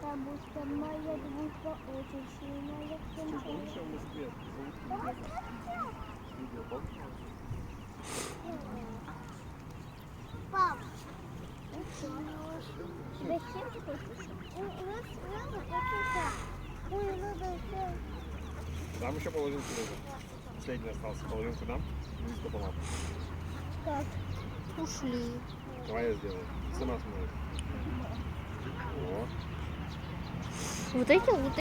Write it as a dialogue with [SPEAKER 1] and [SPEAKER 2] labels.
[SPEAKER 1] Бабушка моя двушка очень сильная. Пап, тебе ще хочеш?
[SPEAKER 2] Дам еще половинку даже. Последний остался. Половинку дам? Близко помогу.
[SPEAKER 1] Так, ушли.
[SPEAKER 2] Давай я сделаю. Сама сможешь. О.
[SPEAKER 1] Вот эти вот